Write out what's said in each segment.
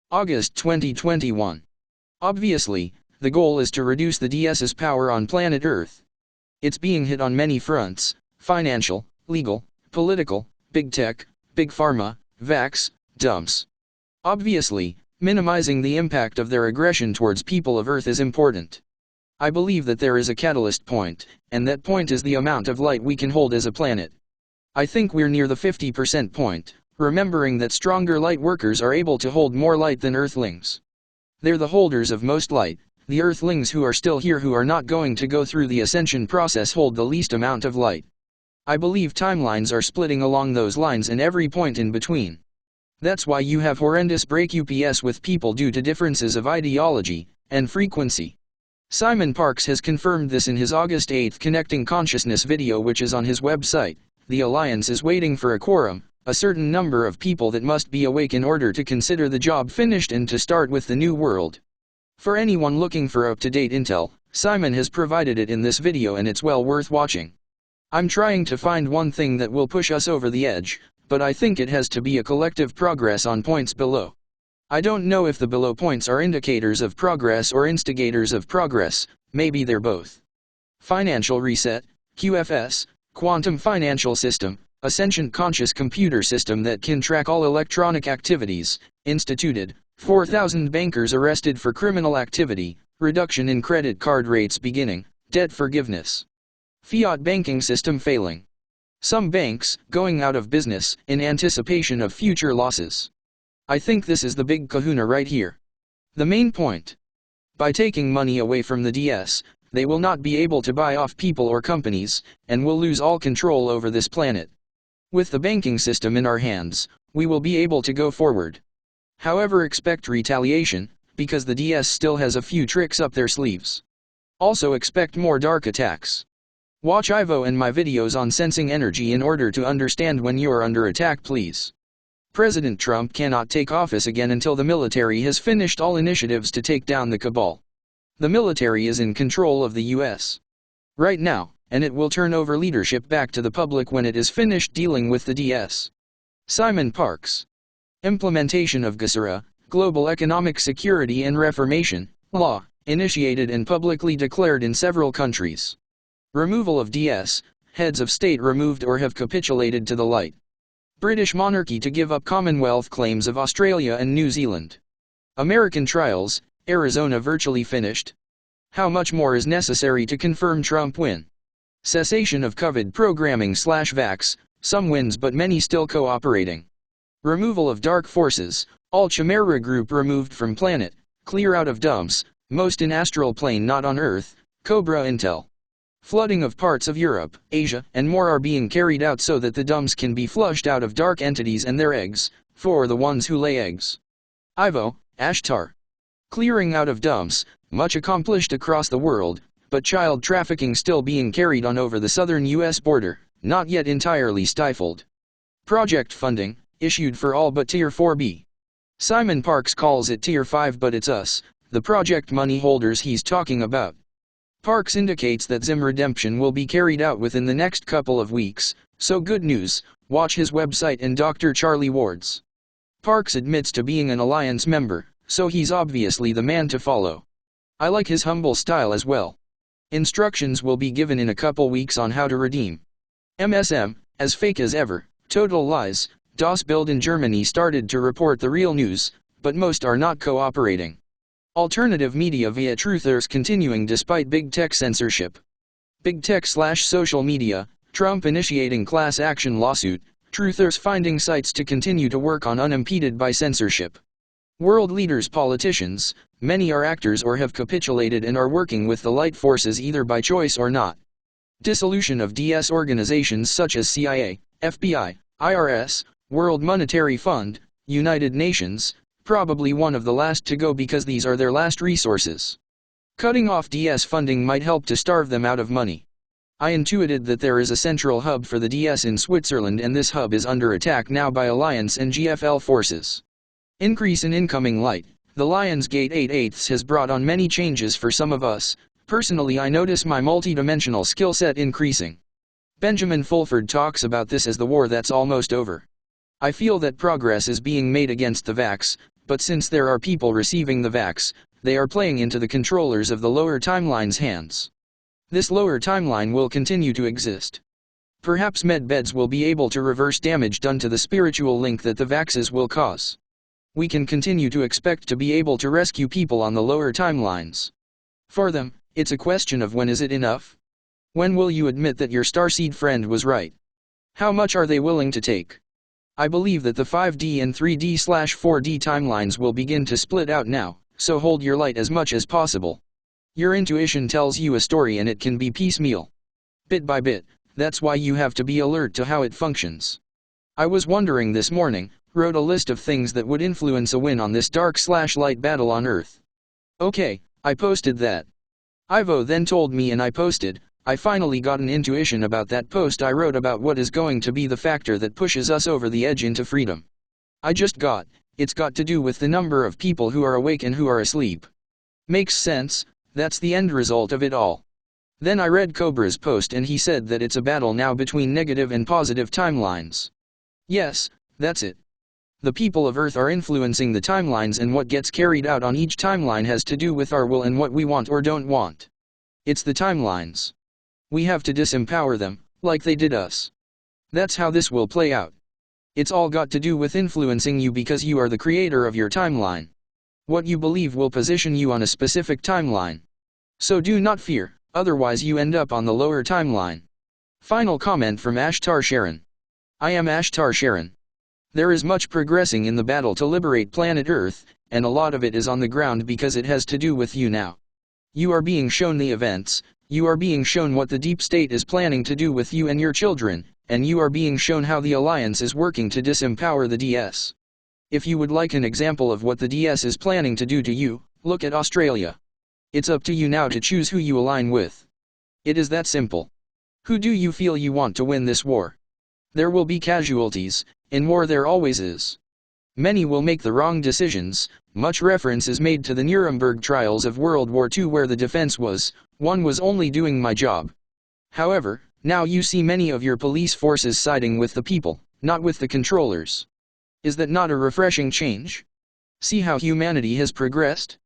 August 2021. Obviously, the goal is to reduce the DS's power on planet Earth. It's being hit on many fronts: financial, legal, political, big tech, big pharma, vax, dumps. Obviously, minimizing the impact of their aggression towards people of Earth is important. I believe that there is a catalyst point, and that point is the amount of light we can hold as a planet. I think we're near the 50% point, remembering that stronger light workers are able to hold more light than Earthlings. They're the holders of most light. The Earthlings who are still here, who are not going to go through the ascension process, hold the least amount of light. I believe timelines are splitting along those lines and every point in between. That's why you have horrendous break-ups with people due to differences of ideology and frequency. Simon Parkes has confirmed this in his August 8 Connecting Consciousness video, which is on his website. The Alliance is waiting for a quorum, a certain number of people that must be awake in order to consider the job finished and to start with the new world. For anyone looking for up-to-date intel, Simon has provided it in this video and it's well worth watching. I'm trying to find one thing that will push us over the edge, but I think it has to be a collective progress on points below. I don't know if the below points are indicators of progress or instigators of progress, maybe they're both. Financial reset, QFS, quantum financial system, a sentient conscious computer system that can track all electronic activities, instituted, 4,000 bankers arrested for criminal activity, reduction in credit card rates beginning, debt forgiveness. Fiat banking system failing. Some banks going out of business in anticipation of future losses. I think this is the big kahuna right here. The main point. By taking money away from the DS, they will not be able to buy off people or companies, and will lose all control over this planet. With the banking system in our hands, we will be able to go forward. However, expect retaliation, because the DS still has a few tricks up their sleeves. Also expect more dark attacks. Watch Ivo and my videos on sensing energy in order to understand when you're under attack, please. President Trump cannot take office again until the military has finished all initiatives to take down the cabal. The military is in control of the US right now, and it will turn over leadership back to the public when it is finished dealing with the DS. Simon Parkes. Implementation of Gara, Global Economic Security and Reformation, law, initiated and publicly declared in several countries. Removal of DS, heads of state removed or have capitulated to the light. British monarchy to give up Commonwealth claims of Australia and New Zealand. American trials, Arizona virtually finished. How much more is necessary to confirm Trump win? Cessation of COVID programming / vax, some wins but many still cooperating. Removal of dark forces, all Chimera group removed from planet, clear out of dumps, most in astral plane not on Earth, Cobra intel. Flooding of parts of Europe, Asia, and more are being carried out so that the dumps can be flushed out of dark entities and their eggs, for the ones who lay eggs. Ivo, Ashtar. Clearing out of dumps, much accomplished across the world, but child trafficking still being carried on over the southern US border, not yet entirely stifled. Project funding, issued for all but Tier 4B. Simon Parkes calls it Tier 5, but it's us, the project money holders, he's talking about. Parkes indicates that Zim redemption will be carried out within the next couple of weeks, so good news. Watch his website and Dr. Charlie Ward's. Parkes admits to being an Alliance member, so he's obviously the man to follow. I like his humble style as well. Instructions will be given in a couple weeks on how to redeem. MSM, as fake as ever, total lies. Das Bild in Germany started to report the real news, but most are not cooperating. Alternative media via truthers continuing despite big tech censorship. Big tech / social media, Trump initiating class action lawsuit, truthers finding sites to continue to work on unimpeded by censorship. World leaders, politicians, many are actors or have capitulated and are working with the light forces either by choice or not. Dissolution of DS organizations such as CIA, FBI, IRS, World Monetary Fund, United Nations, probably one of the last to go because these are their last resources. Cutting off DS funding might help to starve them out of money. I intuited that there is a central hub for the DS in Switzerland, and this hub is under attack now by Alliance and GFL forces. Increase in incoming light. The Lionsgate 8/8 has brought on many changes for some of us. Personally, I notice my multi-dimensional skill set increasing. Benjamin Fulford talks about this as the war that's almost over. I feel that progress is being made against the vax, but since there are people receiving the vax, they are playing into the controllers of the lower timeline's hands. This lower timeline will continue to exist. Perhaps medbeds will be able to reverse damage done to the spiritual link that the vaxes will cause. We can continue to expect to be able to rescue people on the lower timelines. For them, it's a question of when is it enough? When will you admit that your starseed friend was right? How much are they willing to take? I believe that the 5D and 3D/4D timelines will begin to split out now, so hold your light as much as possible. Your intuition tells you a story and it can be piecemeal. Bit by bit, that's why you have to be alert to how it functions. I was wondering this morning, wrote a list of things that would influence a win on this dark/light battle on Earth. Okay, I posted that. Ivo then told me and I posted, I finally got an intuition about that post I wrote about what is going to be the factor that pushes us over the edge into freedom. It's got to do with the number of people who are awake and who are asleep. Makes sense, that's the end result of it all. Then I read Cobra's post and he said that it's a battle now between negative and positive timelines. Yes, that's it. The people of Earth are influencing the timelines and what gets carried out on each timeline has to do with our will and what we want or don't want. It's the timelines. We have to disempower them, like they did us. That's how this will play out. It's all got to do with influencing you because you are the creator of your timeline. What you believe will position you on a specific timeline. So do not fear, otherwise you end up on the lower timeline. Final comment from Ashtar Sheran. I am Ashtar Sheran. There is much progressing in the battle to liberate planet Earth, and a lot of it is on the ground because it has to do with you now. You are being shown the events, you are being shown what the deep state is planning to do with you and your children, and you are being shown how the Alliance is working to disempower the DS. If you would like an example of what the DS is planning to do to you, look at Australia. It's up to you now to choose who you align with. It is that simple. Who do you feel you want to win this war? There will be casualties, in war there always is. Many will make the wrong decisions. Much reference is made to the Nuremberg trials of World War II where the defense was, one was only doing my job. However, now you see many of your police forces siding with the people, not with the controllers. Is that not a refreshing change? See how humanity has progressed?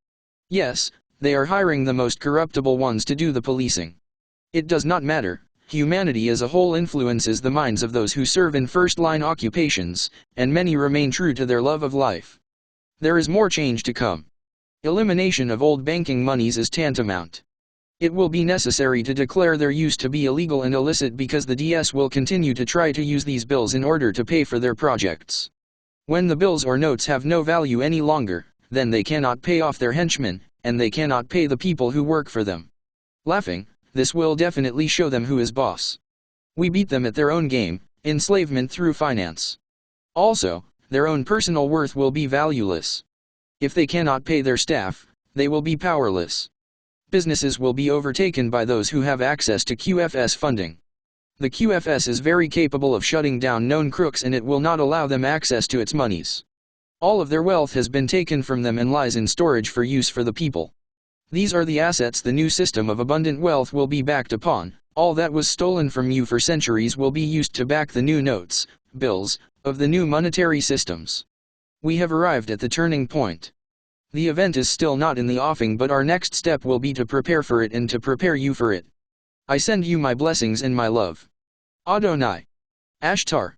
Yes, they are hiring the most corruptible ones to do the policing. It does not matter. Humanity as a whole influences the minds of those who serve in first-line occupations, and many remain true to their love of life. There is more change to come. Elimination of old banking monies is tantamount. It will be necessary to declare their use to be illegal and illicit because the DS will continue to try to use these bills in order to pay for their projects. When the bills or notes have no value any longer, then they cannot pay off their henchmen, and they cannot pay the people who work for them. Laughing, this will definitely show them who is boss. We beat them at their own game, enslavement through finance. Also, their own personal worth will be valueless. If they cannot pay their staff, they will be powerless. Businesses will be overtaken by those who have access to QFS funding. The QFS is very capable of shutting down known crooks and it will not allow them access to its monies. All of their wealth has been taken from them and lies in storage for use for the people. These are the assets the new system of abundant wealth will be backed upon. All that was stolen from you for centuries will be used to back the new notes, bills, of the new monetary systems. We have arrived at the turning point. The event is still not in the offing, but our next step will be to prepare for it and to prepare you for it. I send you my blessings and my love. Adonai. Ashtar.